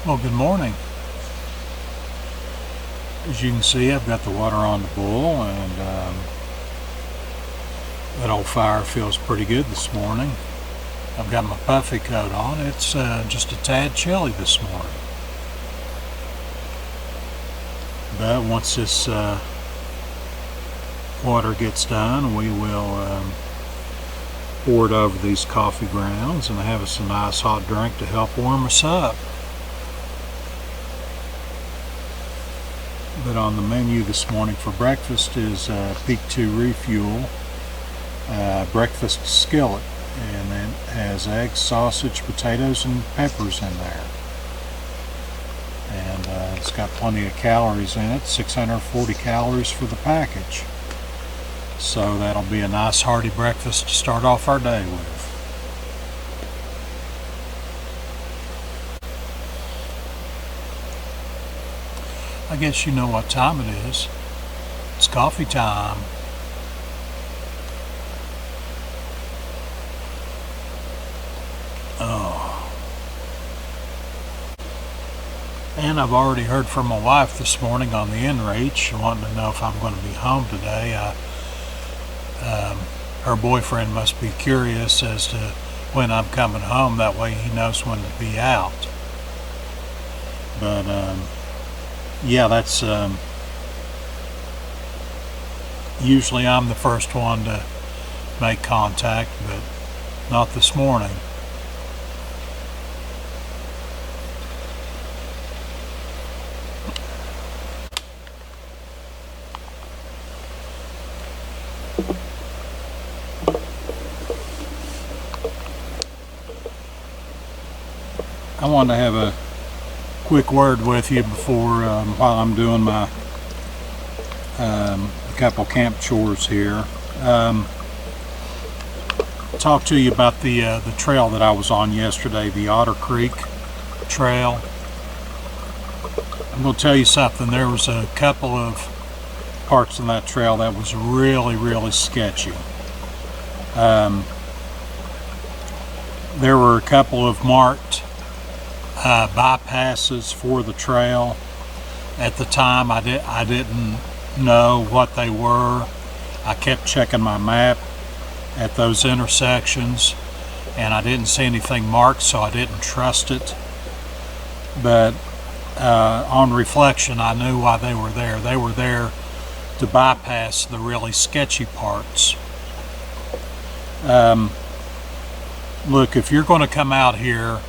Well, good morning. As you can see, I've got the water on the boil, and that old fire feels pretty good this morning. I've got my puffy coat on. It's just a tad chilly this morning. But once this water gets done, we will pour it over these coffee grounds and have us a nice hot drink to help warm us up. But on the menu this morning for breakfast is Peak 2 Refuel breakfast skillet, and it has eggs, sausage, potatoes, and peppers in there. And it's got plenty of calories in it, 640 calories for the package. So that'll be a nice hearty breakfast to start off our day with. I guess you know what time it is. It's coffee time. Oh. And I've already heard from my wife this morning on the inReach, wanting to know if I'm going to be home today. Her boyfriend must be curious as to when I'm coming home. That way he knows when to be out. But yeah, that's usually I'm the first one to make contact, but not this morning. I wanted to have a quick word with you before while I'm doing my couple camp chores here. Talk to you about the trail that I was on yesterday, the Otter Creek trail. I'm going to tell you something. There was a couple of parts of that trail that was really sketchy. There were a couple of marked bypasses for the trail. At the time I didn't know what they were. I kept checking my map at those intersections and I didn't see anything marked, so I didn't trust it. But on reflection, I knew why they were there. They were there to bypass the really sketchy parts. Look, if you're going to come out here,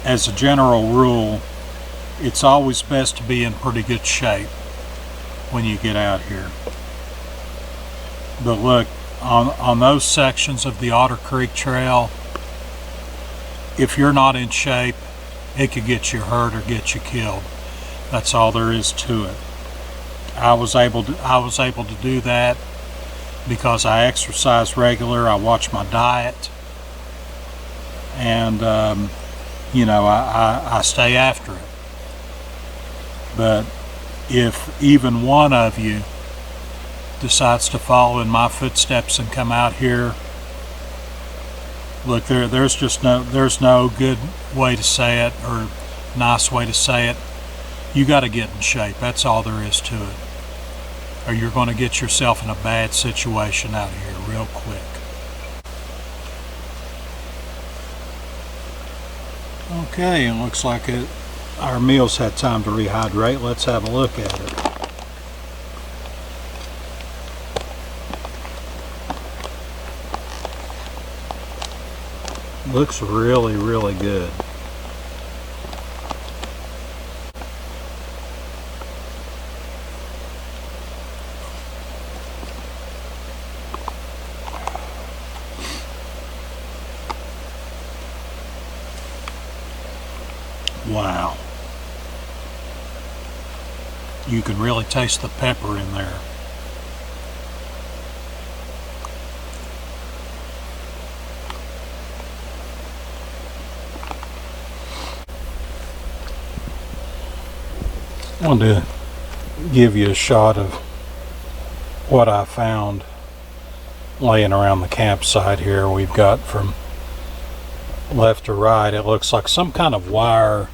as a general rule, it's always best to be in pretty good shape when you get out here. But look, on those sections of the Otter Creek Trail, if you're not in shape, it could get you hurt or get you killed. That's all there is to it. I was able to do that because I exercise regular, I watch my diet, and I stay after it. But if even one of you decides to follow in my footsteps and come out here, look, there's no good way to say it or nice way to say it. You got to get in shape. That's all there is to it, or you're going to get yourself in a bad situation out here real quick. Okay, it looks like our meals had time to rehydrate. Let's have a look at it. Looks really good. Wow. You can really taste the pepper in there. I wanted to give you a shot of what I found laying around the campsite here. We've got from left or right. It looks like some kind of wire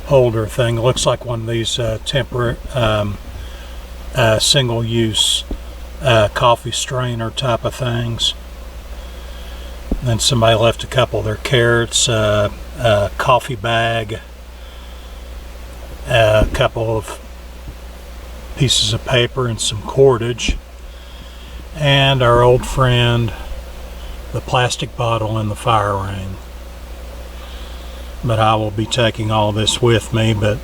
holder thing. It looks like one of these temporary single-use coffee strainer type of things. Then somebody left a couple of their carrots, a coffee bag, a couple of pieces of paper and some cordage, and our old friend, the plastic bottle and the fire ring. But I will be taking all this with me. But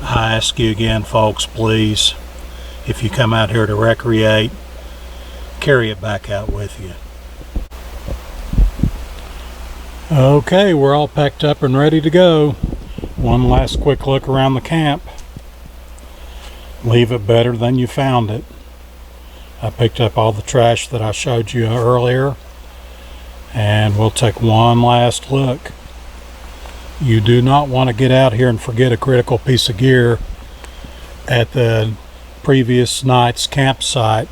I ask you again, folks, please, if you come out here to recreate, carry it back out with you. Okay, we're all packed up and ready to go. One last quick look around the camp. Leave it better than you found it. I picked up all the trash that I showed you earlier, and we'll take one last look. You do not want to get out here and forget a critical piece of gear at the previous night's campsite.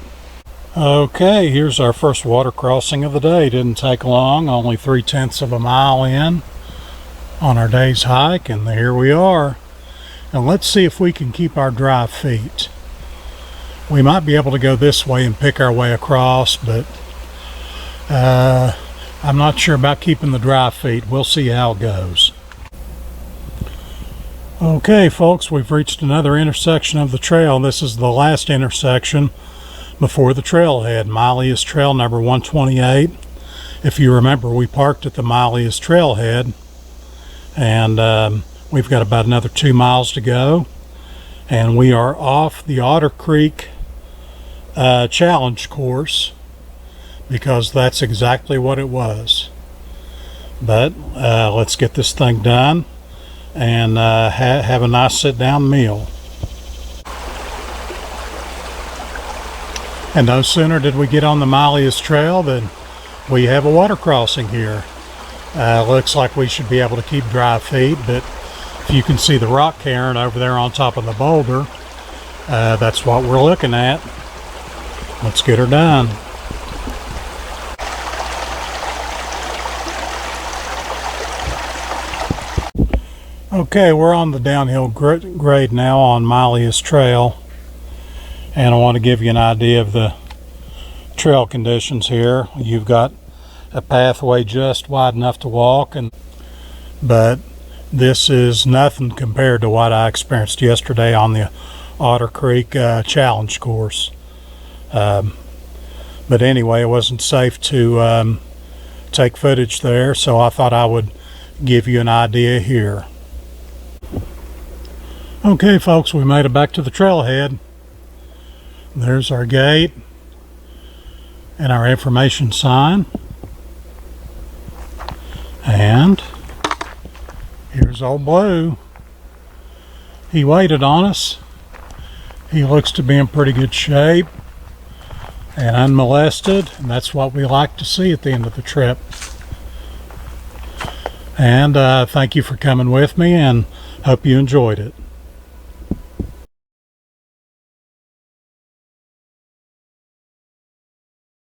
Okay, here's our first water crossing of the day. Didn't take long, only 3/10 of a mile in on our day's hike, and here we are. And let's see if we can keep our dry feet. We might be able to go this way and pick our way across, but I'm not sure about keeping the dry feet. We'll see how it goes. Okay, folks, we've reached another intersection of the trail. This is the last intersection before the trailhead, Mylius Trail number 128. If you remember, we parked at the Mylius trailhead, and we've got about another 2 miles to go, and we are off the Otter Creek challenge course, because that's exactly what it was. But let's get this thing done and have a nice sit down meal. And no sooner did we get on the Mylius Trail than we have a water crossing here. Looks like we should be able to keep dry feet, but if you can see the rock cairn over there on top of the boulder, that's what we're looking at. Let's get her done. Okay, we're on the downhill grade now on Mylius Trail, and I want to give you an idea of the trail conditions here. You've got a pathway just wide enough to walk, but this is nothing compared to what I experienced yesterday on the Otter Creek challenge course. But anyway, it wasn't safe to take footage there, so I thought I would give you an idea here. Okay, folks, we made it back to the trailhead. There's our gate and our information sign. And here's old Blue. He waited on us. He looks to be in pretty good shape and unmolested, and that's what we like to see at the end of the trip. And thank you for coming with me, and hope you enjoyed it.